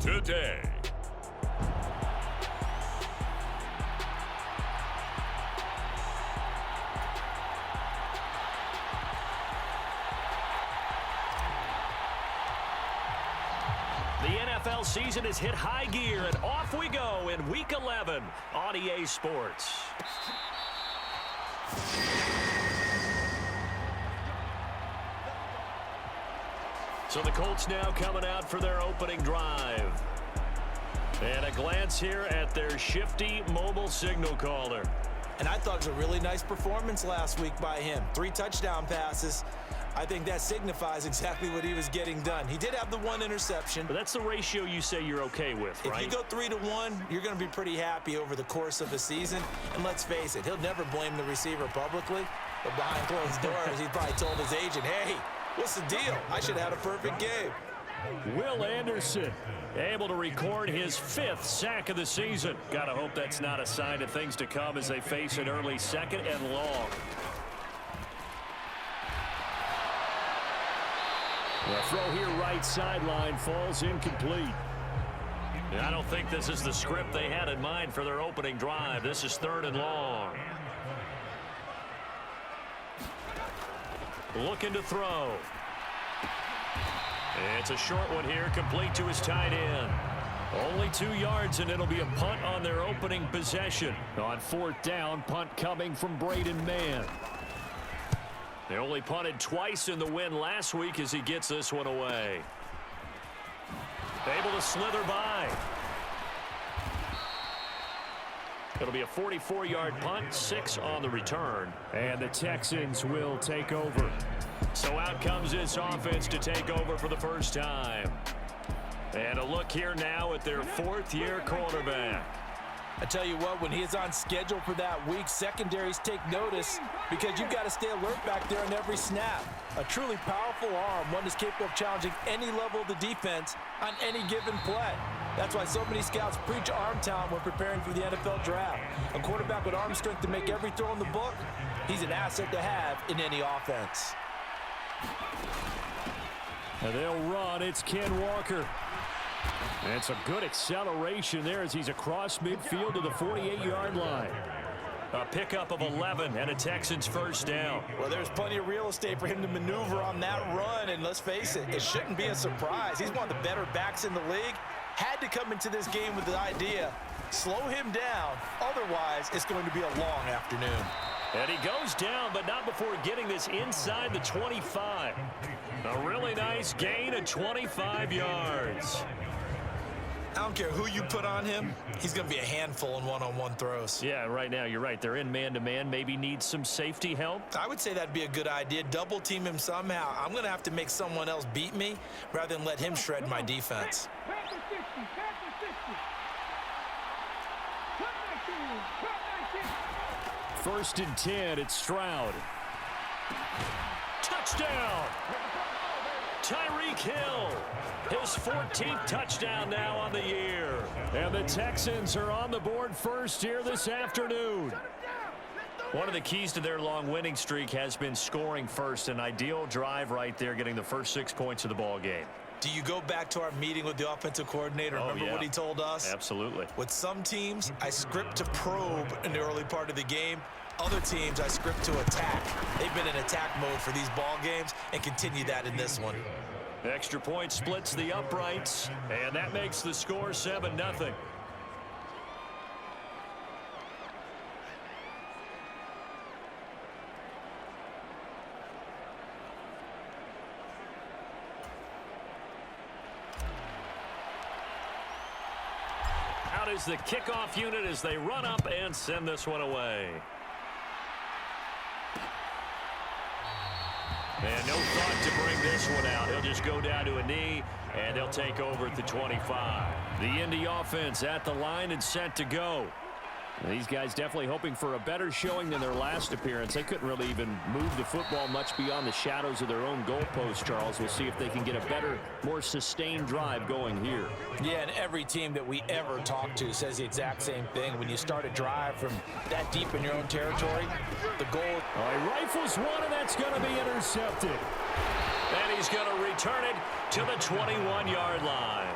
today. The NFL season has hit high gear, and off we go in Week 11 on EA Sports. So the Colts now coming out for their opening drive. And a glance here at their shifty mobile signal caller. And I thought it was a really nice performance last week by him. 3 touchdown passes. I think that signifies exactly what he was getting done. He did have the 1 interception. But that's the ratio you say you're okay with, right? If you go 3-1, you're going to be pretty happy over the course of a season. And let's face it, he'll never blame the receiver publicly. But behind closed doors, he probably told his agent, hey, what's the deal? I should have had a perfect game. Will Anderson able to record his 5th sack of the season. Gotta hope that's not a sign of things to come as they face an early 2nd and long. The throw here right sideline falls incomplete. I don't think this is the script they had in mind for their opening drive. This is 3rd and long. Looking to throw. It's a short one here, complete to his tight end. Only 2 yards, and it'll be a punt on their opening possession. On 4th down, punt coming from Braden Mann. They only punted twice in the win last week as he gets this one away. Able to slither by. It'll be a 44-yard punt, 6 on the return. And the Texans will take over. So out comes this offense to take over for the first time. And a look here now at their 4th-year cornerback. I tell you what, when he is on schedule for that week, secondaries take notice because you've got to stay alert back there on every snap. A truly powerful arm, one that's capable of challenging any level of the defense on any given play. That's why so many scouts preach arm talent when preparing for the NFL draft. A quarterback with arm strength to make every throw in the book, he's an asset to have in any offense. And they'll run. It's Ken Walker. And it's a good acceleration there as he's across midfield to the 48-yard line. A pickup of 11 and a Texans first down. Well, there's plenty of real estate for him to maneuver on that run, and let's face it, it shouldn't be a surprise. He's one of the better backs in the league. Had to come into this game with the idea, slow him down, otherwise it's going to be a long afternoon. And he goes down, but not before getting this inside the 25. A really nice gain of 25 yards. I don't care who you put on him, he's going to be a handful in one-on-one throws. Yeah, right now you're right. They're in man-to-man. Maybe need some safety help. I would say that'd be a good idea. Double team him somehow. I'm going to have to make someone else beat me rather than let him shred my defense. First and 10, it's Stroud. Touchdown! Tyreek Hill, his 14th touchdown now on the year. And the Texans are on the board first here this afternoon. One of the keys to their long winning streak has been scoring first. An ideal drive right there, getting the first 6 points of the ball game. Do you go back to our meeting with the offensive coordinator? Remember what he told us? Absolutely. With some teams, I script to probe in the early part of the game. Other teams, I script to attack. They've been in attack mode for these ball games and continue that in this one. Extra point splits the uprights, and that makes the score 7-0. Out is the kickoff unit as they run up and send this one away. And no thought to bring this one out. He'll just go down to a knee, and they'll take over at the 25. The Indy offense at the line and set to go. These guys definitely hoping for a better showing than their last appearance. They couldn't really even move the football much beyond the shadows of their own goalpost, Charles. We'll see if they can get a better, more sustained drive going here. Yeah, and every team that we ever talk to says the exact same thing. When you start a drive from that deep in your own territory, the goal... He rifles one, and that's going to be intercepted. And he's going to return it to the 21-yard line.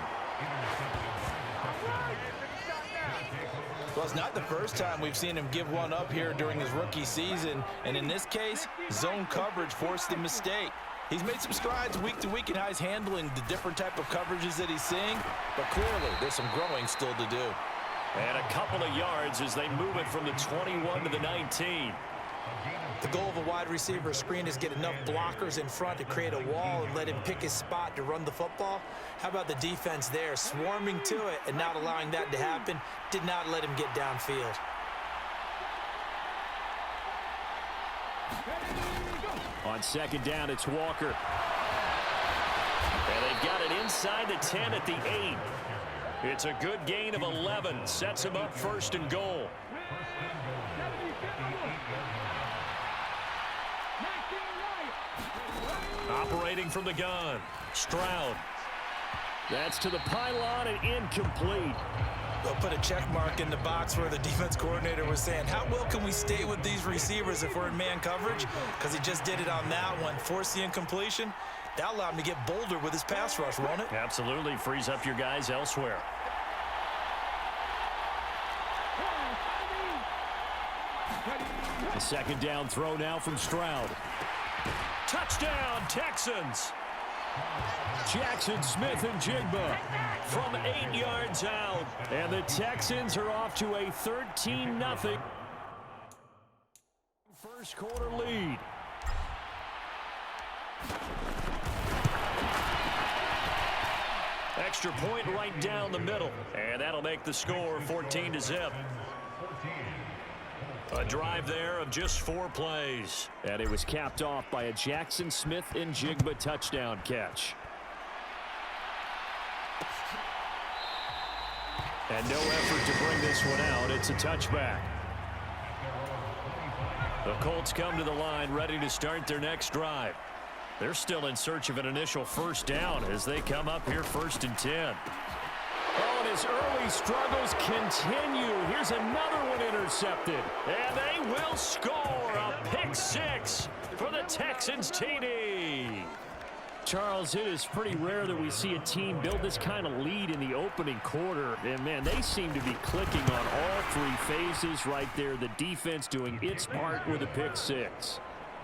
Well, it's not the first time we've seen him give one up here during his rookie season, and in this case, zone coverage forced the mistake. He's made some strides week to week in how he's handling the different type of coverages that he's seeing, but clearly there's some growing still to do. And a couple of yards as they move it from the 21 to the 19. The goal of a wide receiver screen is get enough blockers in front to create a wall and let him pick his spot to run the football. How about the defense there, swarming to it and not allowing that to happen? Did not let him get downfield. On second down, it's Walker. And they've got it inside the 10 at the 8. It's a good gain of 11. Sets him up first and goal. Operating from the gun, Stroud. That's to the pylon and incomplete. They'll put a check mark in the box where the defense coordinator was saying, how well can we stay with these receivers if we're in man coverage? Because he just did it on that one, forced the incompletion. That allowed him to get bolder with his pass rush, won't it? Absolutely, frees up your guys elsewhere. The second down throw now from Stroud. Touchdown, Texans. Jackson Smith and Jigba from 8 yards out. And the Texans are off to a 13-0 first quarter lead. Extra point right down the middle. And that'll make the score 14-0. A drive there of just 4 plays. And it was capped off by a Jackson Smith and Jigba touchdown catch. And no effort to bring this one out. It's a touchback. The Colts come to the line ready to start their next drive. They're still in search of an initial first down as they come up here first and 10. Oh, and his early struggles continue. Here's another one intercepted. And they will score a pick 6 for the Texans TD. Charles, it is pretty rare that we see a team build this kind of lead in the opening quarter. And, man, they seem to be clicking on all 3 phases right there. The defense doing its part with a pick 6.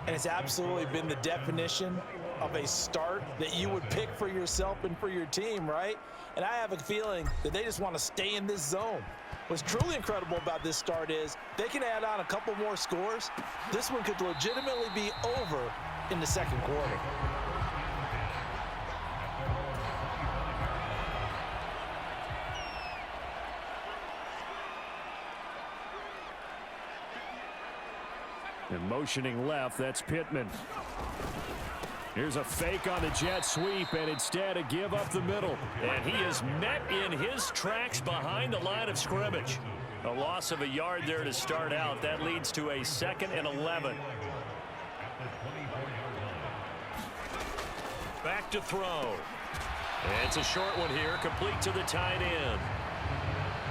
And it's absolutely been the definition of a start that you would pick for yourself and for your team, right? And I have a feeling that they just want to stay in this zone. What's truly incredible about this start is they can add on a couple more scores. This one could legitimately be over in the second quarter. And motioning left, that's Pittman. Here's a fake on the jet sweep, and instead a give up the middle. And he is met in his tracks behind the line of scrimmage. A loss of a yard there to start out. That leads to a 2nd and 11. Back to throw. It's a short one here, complete to the tight end.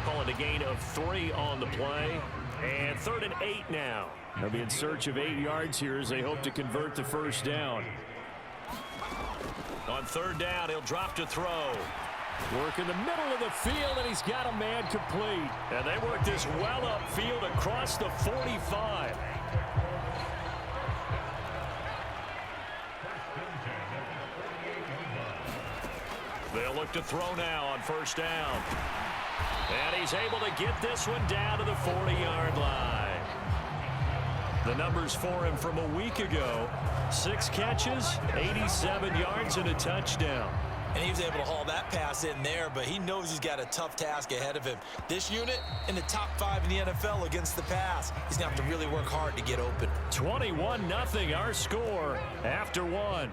Call it a gain of 3 on the play. And 3rd and 8 now. They'll be in search of 8 yards here as they hope to convert the first down. On 3rd down, he'll drop to throw. Work in the middle of the field, and he's got a man complete. And they work this well upfield across the 45. They'll look to throw now on 1st down. And he's able to get this one down to the 40-yard line. The numbers for him from a week ago: 6 catches, 87 yards, and a touchdown. And he was able to haul that pass in there, but he knows he's got a tough task ahead of him. This unit in the top 5 in the NFL against the pass. He's going to have to really work hard to get open. 21-0 our score after 1.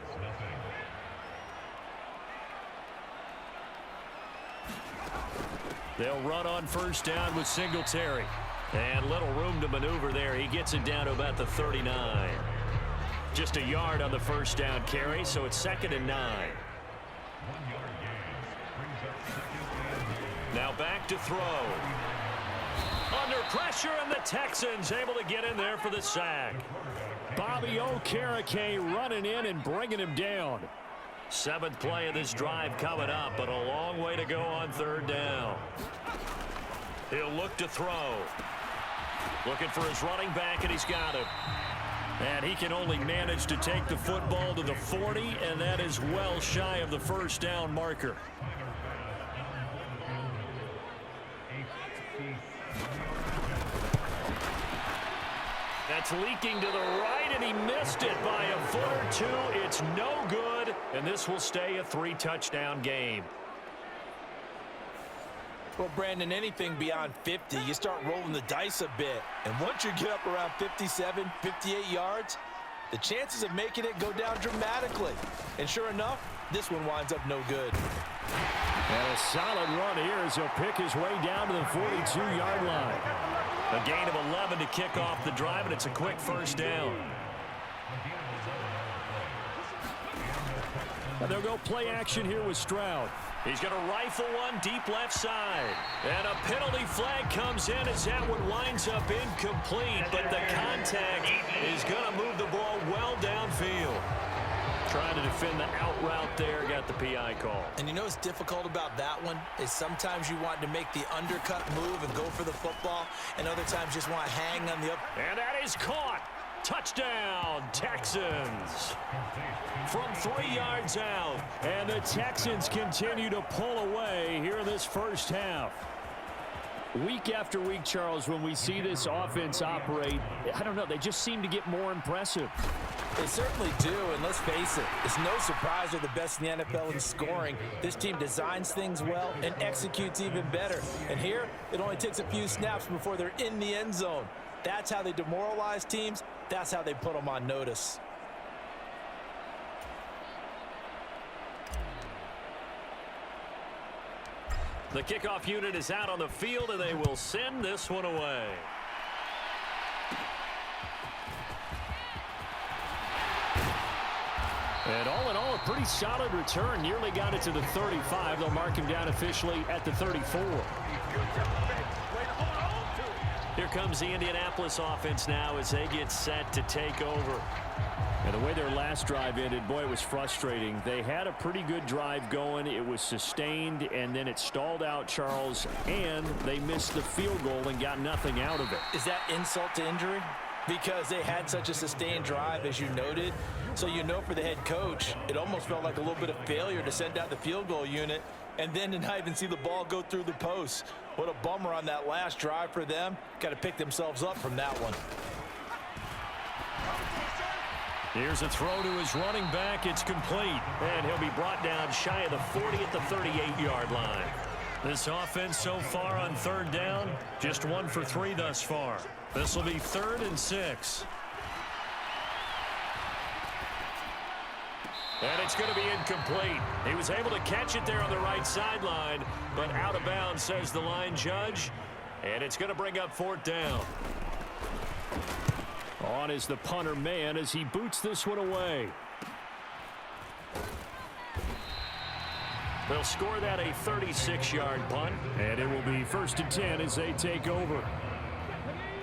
They'll run on 1st down with Singletary. And little room to maneuver there. He gets it down to about the 39. Just a yard on the 1st down carry, so it's 2nd and 9. Now back to throw. Under pressure, and the Texans able to get in there for the sack. Bobby Okereke running in and bringing him down. Seventh play of this drive coming up, but a long way to go on third down. He'll look to throw. Looking for his running back, and he's got him. And he can only manage to take the football to the 40, and that is well shy of the first down marker. That's leaking to the right, and he missed it by a foot or two. It's no good, and this will stay a 3-touchdown game. Well, Brandon, anything beyond 50, you start rolling the dice a bit. And once you get up around 57, 58 yards, the chances of making it go down dramatically. And sure enough, this one winds up no good. And a solid run here as he'll pick his way down to the 42-yard line. A gain of 11 to kick off the drive, and it's a quick first down. And they'll go play action here with Stroud. He's going to rifle one deep left side. And a penalty flag comes in as that one winds up incomplete. But the contact is going to move the ball well downfield. Trying to defend the out route there, got the PI call. And you know what's difficult about that one is sometimes you want to make the undercut move and go for the football, and other times just want to hang on the up. And that is caught. Touchdown, Texans. From 3 yards out. And the Texans continue to pull away here in this first half. Week after week, Charles, when we see this offense operate, I don't know, they just seem to get more impressive. They certainly do, and let's face it, it's no surprise they're the best in the NFL in scoring. This team designs things well and executes even better. And here, it only takes a few snaps before they're in the end zone. That's how they demoralize teams. That's how they put them on notice. The kickoff unit is out on the field, and they will send this one away. And all in all, a pretty solid return. Nearly got it to the 35. They'll mark him down officially at the 34. Here comes the Indianapolis offense now as they get set to take over. And the way their last drive ended, boy, it was frustrating. They had a pretty good drive going. It was sustained, and then it stalled out, Charles, and they missed the field goal and got nothing out of it. Is that insult to injury? Because they had such a sustained drive, as you noted. So you know for the head coach, it almost felt like a little bit of failure to send out the field goal unit and then to not even see the ball go through the post. What a bummer on that last drive for them. Got to pick themselves up from that one. Here's a throw to his running back. It's complete. And he'll be brought down shy of the 40 at the 38-yard line. This offense so far on third down, just 1 for 3 thus far. This will be 3rd and 6. And it's going to be incomplete. He was able to catch it there on the right sideline, but out of bounds, says the line judge. And it's going to bring up 4th down. On is the punter man as he boots this one away. They'll score that a 36-yard punt, and it will be 1st and 10 as they take over.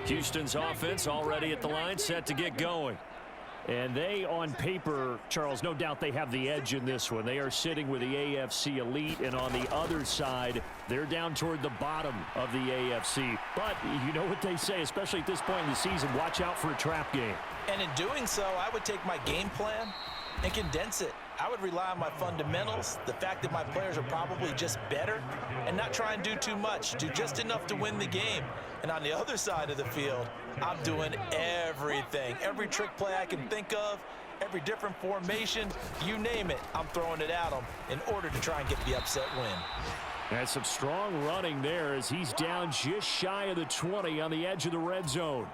Houston's offense already at the line, set to get going. And they, on paper, Charles, no doubt they have the edge in this one. They are sitting with the AFC elite, and on the other side, they're down toward the bottom of the AFC. But you know what they say, especially at this point in the season, watch out for a trap game. And in doing so, I would take my game plan and condense it. I would rely on my fundamentals, the fact that my players are probably just better, and not try and do too much, do just enough to win the game. And on the other side of the field, I'm doing everything. Every trick play I can think of, every different formation, you name it, I'm throwing it at them in order to try and get the upset win. That's some strong running there as he's down just shy of the 20 on the edge of the red zone.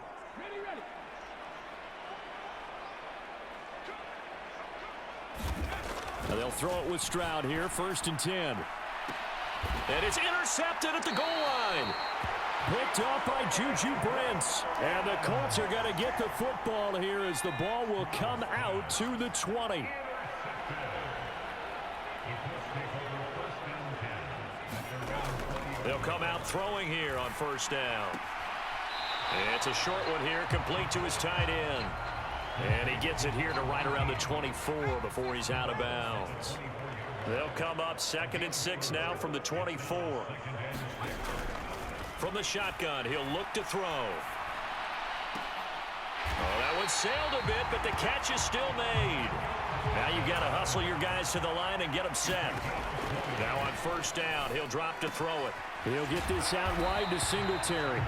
Now they'll throw it with Stroud here, 1st and 10. And it's intercepted at the goal line. Picked up by Juju Brents. And the Colts are going to get the football here as the ball will come out to the 20. They'll come out throwing here on 1st down. It's a short one here, complete to his tight end. And he gets it here to right around the 24 before he's out of bounds. They'll come up 2nd and 6 now from the 24. From the shotgun, he'll look to throw. Oh, that one sailed a bit, but the catch is still made. Now you've got to hustle your guys to the line and get them set. Now on 1st down, he'll drop to throw it. He'll get this out wide to Singletary.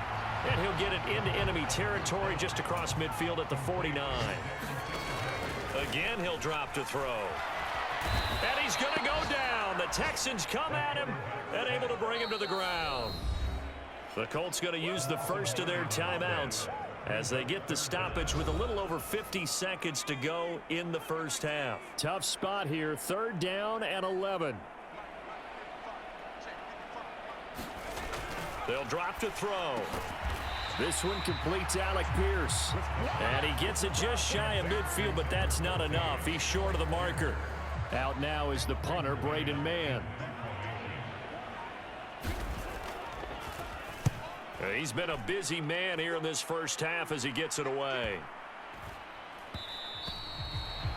And he'll get it into enemy territory just across midfield at the 49. Again, he'll drop to throw. And he's going to go down. The Texans come at him and able to bring him to the ground. The Colts going to use the first of their timeouts as they get the stoppage with a little over 50 seconds to go in the first half. Tough spot here. 3rd down and 11. They'll drop to throw. This one completes Alec Pierce. And he gets it just shy of midfield, but that's not enough. He's short of the marker. Out now is the punter, Braden Mann. He's been a busy man here in this first half as he gets it away.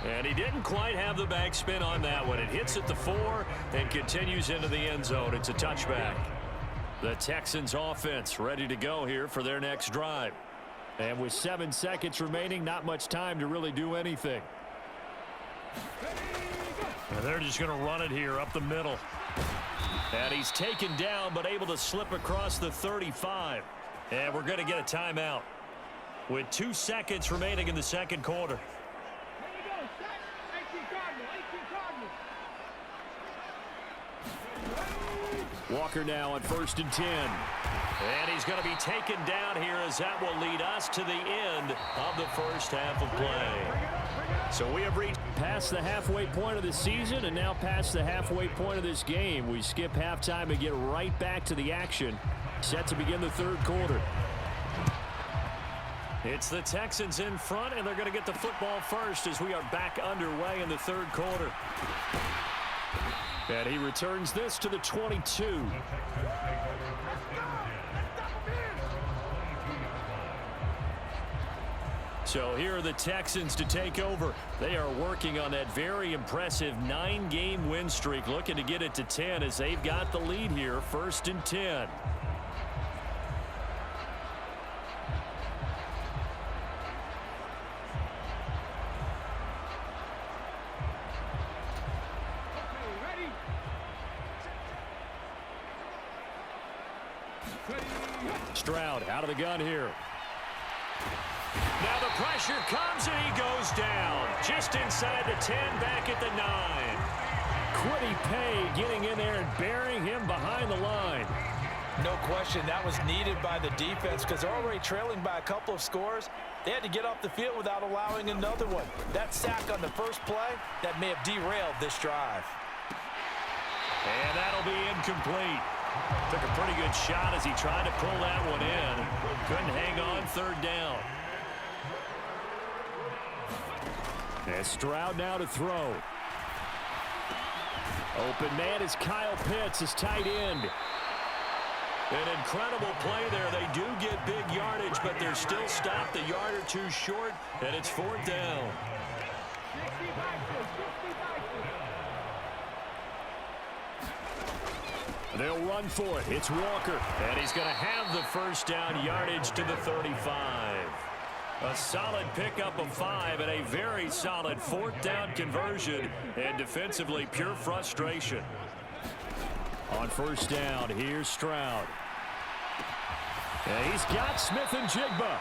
And he didn't quite have the backspin on that one. It hits at the 4 and continues into the end zone. It's a touchback. The Texans offense ready to go here for their next drive. And with 7 seconds remaining, not much time to really do anything. And they're just going to run it here up the middle. And he's taken down but able to slip across the 35. And we're going to get a timeout with 2 seconds remaining in the second quarter. Walker now on 1st and 10. And he's going to be taken down here as that will lead us to the end of the first half of play. So we have reached past the halfway point of the season and now past the halfway point of this game. We skip halftime and get right back to the action. Set to begin the 3rd quarter. It's the Texans in front, and they're going to get the football first as we are back underway in the 3rd quarter. And he returns this to the 22. So here are the Texans to take over. They are working on that very impressive 9-game win streak, looking to get it to 10 as they've got the lead here, 1st and 10. Stroud out of the gun here. Now the pressure comes and he goes down. Just inside the 10, back at the 9. Quiddy Pay getting in there and burying him behind the line. No question that was needed by the defense because they're already trailing by a couple of scores. They had to get off the field without allowing another one. That sack on the first play, that may have derailed this drive. And that'll be incomplete. Took a pretty good shot as he tried to pull that one in. Couldn't hang on 3rd down. And Stroud now to throw. Open man is Kyle Pitts, his tight end. An incredible play there. They do get big yardage, but they're still stopped a yard or 2 short, and it's 4th down. They'll run for it. It's Walker. And he's going to have the 1st down yardage to the 35. A solid pickup of 5 and a very solid 4th down conversion. And defensively, pure frustration. On 1st down, here's Stroud. And he's got Smith and Jigba.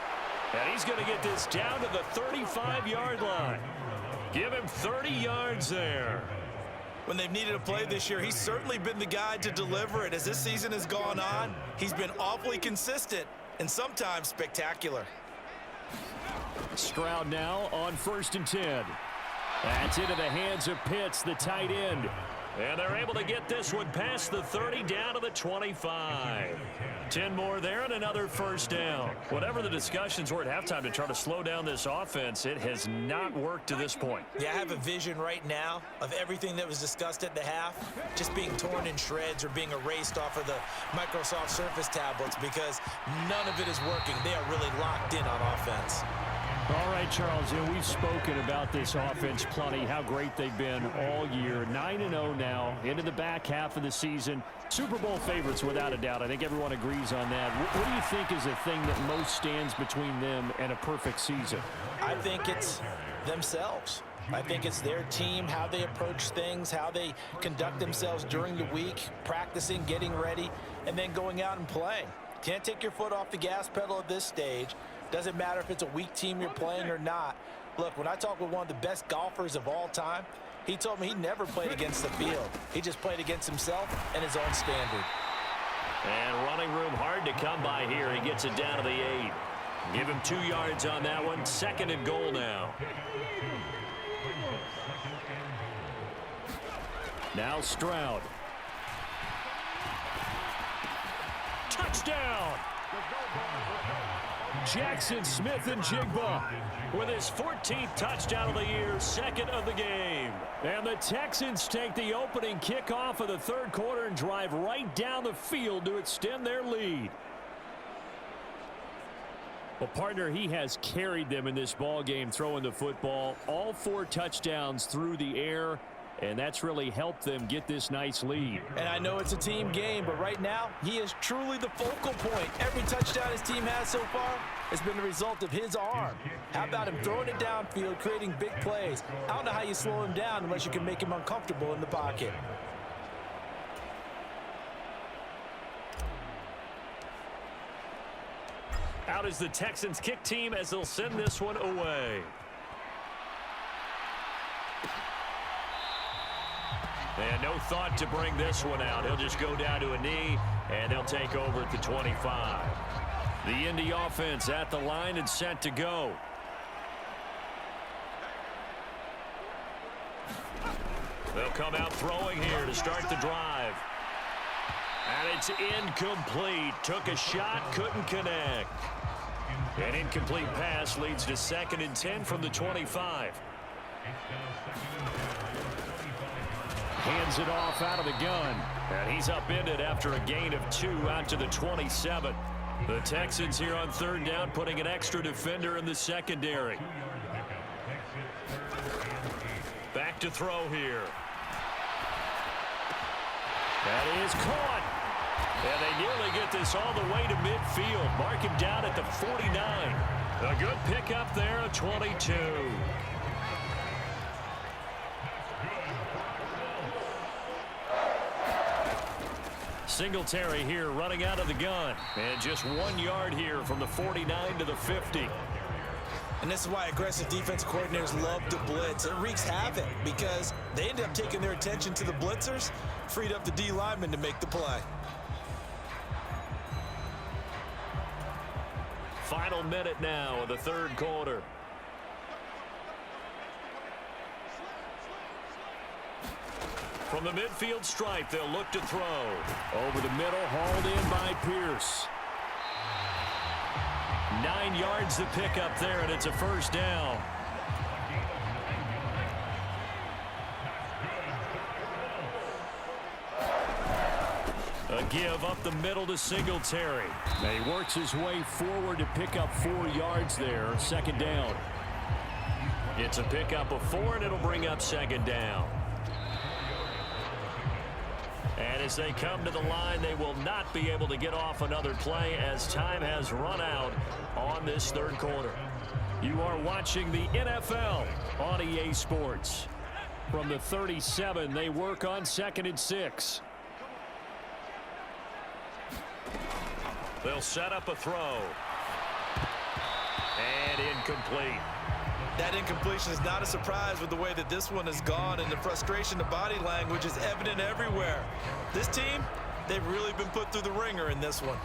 And he's going to get this down to the 35-yard line. Give him 30 yards there. When they've needed a play this year, he's certainly been the guy to deliver it. As this season has gone on, he's been awfully consistent and sometimes spectacular. Stroud now on 1st and 10. That's into the hands of Pitts, the tight end. And they're able to get this one past the 30 down to the 25. 10 more there and another 1st down. Whatever the discussions were at halftime to try to slow down this offense, it has not worked to this point. Yeah, I have a vision right now of everything that was discussed at the half just being torn in shreds or being erased off of the Microsoft Surface tablets because none of it is working. They are really locked in on offense. All right, Charles, we've spoken about this offense plenty, how great they've been all year. 9-0 now, into the back half of the season. Super Bowl favorites, without a doubt. I think everyone agrees on that. What do you think is the thing that most stands between them and a perfect season? I think it's themselves. I think it's their team, how they approach things, how they conduct themselves during the week, practicing, getting ready, and then going out and playing. Can't take your foot off the gas pedal at this stage. Doesn't matter if it's a weak team you're playing or not. Look, when I talk with one of the best golfers of all time, he told me he never played against the field. He just played against himself and his own standard. And running room hard to come by here. He gets it down to the 8. Give him 2 yards on that one. 2nd and goal now. Now Stroud. Touchdown! Jackson Smith-Njigba With his 14th touchdown of the year, 2nd of the game. And the Texans take the opening kickoff of the third quarter and drive right down the field to extend their lead. Well, partner, he has carried them in this ball game throwing the football. All 4 touchdowns through the air. And that's really helped them get this nice lead. And I know it's a team game, but right now, he is truly the focal point. Every touchdown his team has so far has been the result of his arm. How about him throwing it downfield, creating big plays? I don't know how you slow him down unless you can make him uncomfortable in the pocket. Out is the Texans kick team as they'll send this one away. And no thought to bring this one out. He'll just go down to a knee, and they'll take over at the 25. The Indy offense at the line and set to go. They'll come out throwing here to start the drive. And it's incomplete. Took a shot, couldn't connect. An incomplete pass leads to 2nd and 10 from the 25. Hands it off out of the gun. And he's upended after a gain of 2 out to the 27. The Texans here on 3rd down putting an extra defender in the secondary. Back to throw here. That is caught. And they nearly get this all the way to midfield. Mark him down at the 49. A good pickup there, a 22. Singletary here running out of the gun. And just 1 yard here from the 49 to the 50. And this is why aggressive defense coordinators love to blitz. It wreaks havoc because they end up taking their attention to the blitzers, freed up the D lineman to make the play. Final minute now of the 3rd quarter. From the midfield stripe, they'll look to throw. Over the middle, hauled in by Pierce. 9 yards to pick up there, and it's a 1st down. A give up the middle to Singletary. And he works his way forward to pick up 4 yards there. 2nd down. It's a pickup of 4, and it'll bring up 2nd down. And as they come to the line, they will not be able to get off another play as time has run out on this 3rd quarter. You are watching the NFL on EA Sports. From the 37, they work on 2nd and 6. They'll set up a throw. And incomplete. That incompletion is not a surprise with the way that this one has gone, and the frustration, the body language is evident everywhere. This team, they've really been put through the ringer in this one.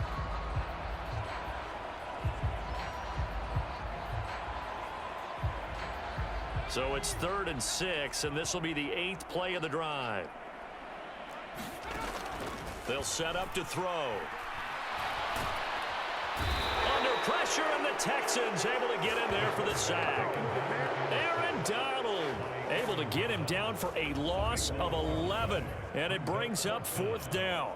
So it's 3rd and 6, and this will be the 8th play of the drive. They'll set up to throw. Under pressure, and the Texans able to get in there for the sack. Aaron Donald able to get him down for a loss of 11, and it brings up 4th down.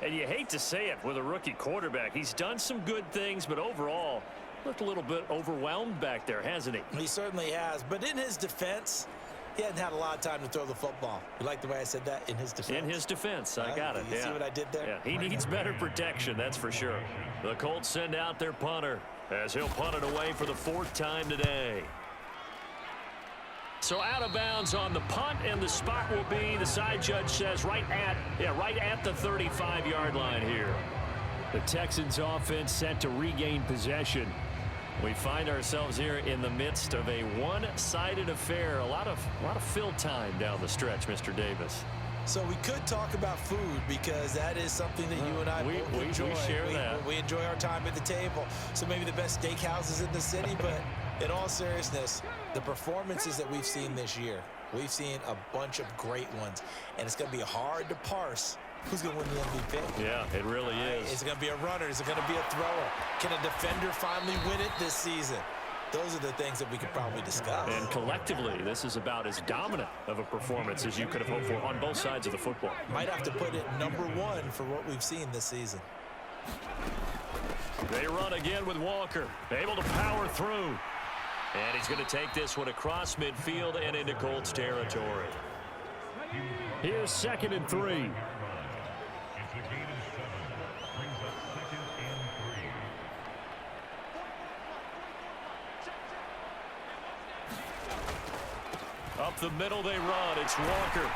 And you hate to say it with a rookie quarterback. He's done some good things, but overall, Looked a little bit overwhelmed back there, hasn't he? He certainly has. But in his defense, he hadn't had a lot of time to throw the football. You like the way I said that? In his defense? In his defense. I got it. You see what I did there? Yeah, he needs better protection, that's for sure. The Colts send out their punter as he'll punt it away for the 4th time today. So out of bounds on the punt, and the spot will be, the side judge says, right at the 35-yard line here. The Texans offense set to regain possession. We find ourselves here in the midst of a one-sided affair. A lot of fill time down the stretch, Mr. Davis. So we could talk about food because that is something that you and I both enjoy. We share that. We enjoy our time at the table. So maybe the best steakhouses in the city, but in all seriousness, the performances that we've seen this year, we've seen a bunch of great ones, and it's going to be hard to parse who's going to win the MVP. Yeah, it really is. Is it going to be a runner? Is it going to be a thrower? Can a defender finally win it this season? Those are the things that we could probably discuss. And collectively, this is about as dominant of a performance as you could have hoped for on both sides of the football. Might have to put it #1 for what we've seen this season. They run again with Walker, able to power through. And he's going to take this one across midfield and into Colts territory. Here's 2nd and 3. Up the middle they run. It's Walker.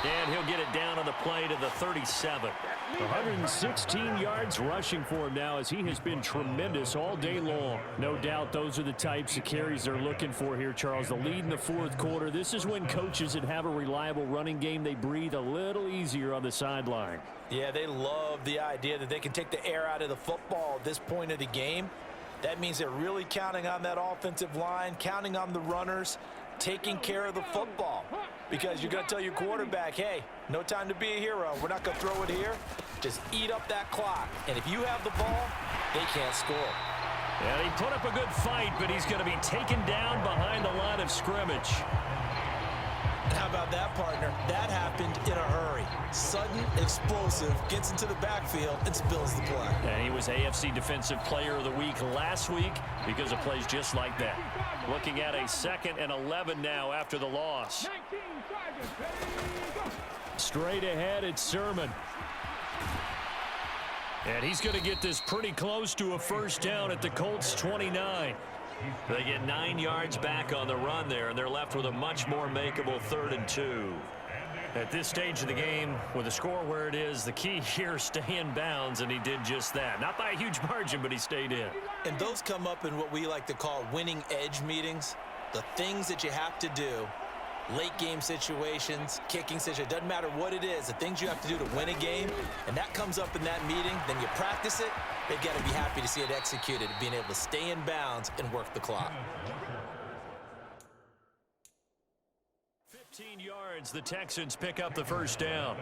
And he'll get it down on the play to the 37. 116 yards rushing for him now, as he has been tremendous all day long. No doubt those are the types of carries they're looking for here, Charles. The lead in the 4th quarter. This is when coaches that have a reliable running game, they breathe a little easier on the sideline. Yeah, they love the idea that they can take the air out of the football at this point of the game. That means they're really counting on that offensive line, counting on the runners, taking care of the football. Because you're going to tell your quarterback, hey, no time to be a hero. We're not going to throw it here. Just eat up that clock. And if you have the ball, they can't score. And he put up a good fight, but he's going to be taken down behind the line of scrimmage. How about that, partner? That happened in a hurry. Sudden, explosive, gets into the backfield and spills the play. And he was AFC Defensive Player of the Week last week because of plays just like that. Looking at a 2nd and 11 now after the loss. Straight ahead, it's Sermon. And he's going to get this pretty close to a 1st down at the Colts 29. They get 9 yards back on the run there, and they're left with a much more makeable 3rd and 2. At this stage of the game, with the score where it is, the key here, stay in bounds, and he did just that. Not by a huge margin, but he stayed in. And those come up in what we like to call winning edge meetings. The things that you have to do, late game situations, kicking situations, doesn't matter what it is, the things you have to do to win a game, and that comes up in that meeting, then you practice it. They've got to be happy to see it executed, being able to stay in bounds and work the clock. 15 yards, the Texans pick up the 1st down.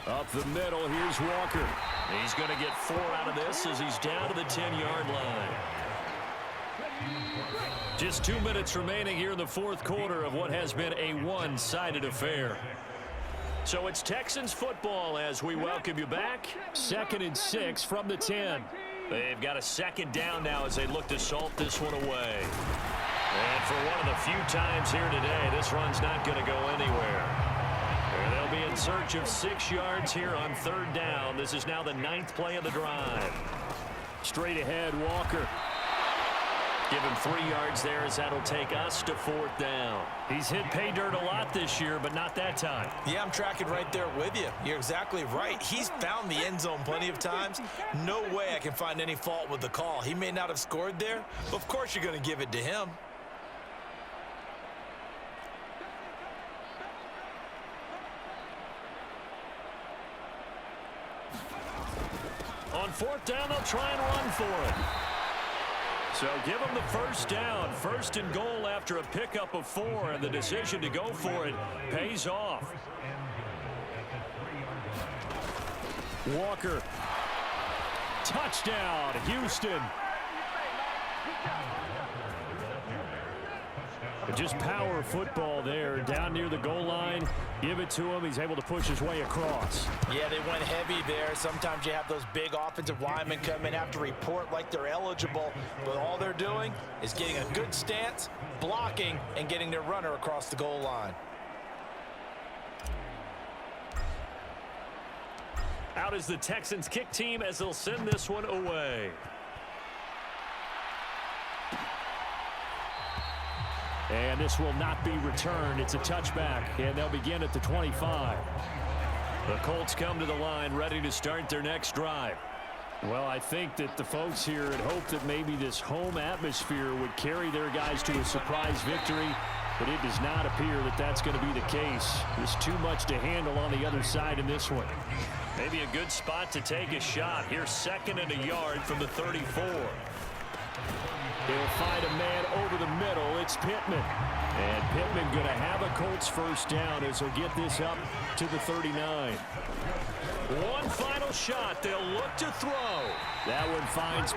Up the middle, here's Walker. He's going to get 4 out of this as he's down to the 10-yard line. Just 2 minutes remaining here in the 4th quarter of what has been a one-sided affair. So it's Texans football as we welcome you back. 2nd and 6 from the 10. They've got a 2nd down now as they look to salt this one away. And for one of the few times here today, this run's not going to go anywhere. And they'll be in search of 6 yards here on 3rd down. This is now the 9th play of the drive. Straight ahead, Walker. Give him 3 yards there as that'll take us to 4th down. He's hit pay dirt a lot this year, but not that time. Yeah, I'm tracking right there with you. You're exactly right. He's found the end zone plenty of times. No way I can find any fault with the call. He may not have scored there, but of course you're going to give it to him. On 4th down, they'll try and run for it. So give them the 1st down. 1st and goal after a pickup of 4, and the decision to go for it pays off. Walker. Touchdown, Houston. Just power football there, down near the goal line. Give it to him. He's able to push his way across. Yeah, they went heavy there. Sometimes you have those big offensive linemen come in, have to report like they're eligible, but all they're doing is getting a good stance, blocking, and getting their runner across the goal line. Out is the Texans kick team as they'll send this one away. And this will not be returned. It's a touchback, and they'll begin at the 25. The Colts come to the line ready to start their next drive. Well, I think that the folks here had hoped that maybe this home atmosphere would carry their guys to a surprise victory, but it does not appear that that's going to be the case. There's too much to handle on the other side in this one. Maybe a good spot to take a shot. Here's 2nd and a yard from the 34. He'll find a man over the middle. It's Pittman. And Pittman going to have a Colts first down as he'll get this up to the 39. One final shot. They'll look to throw. That one finds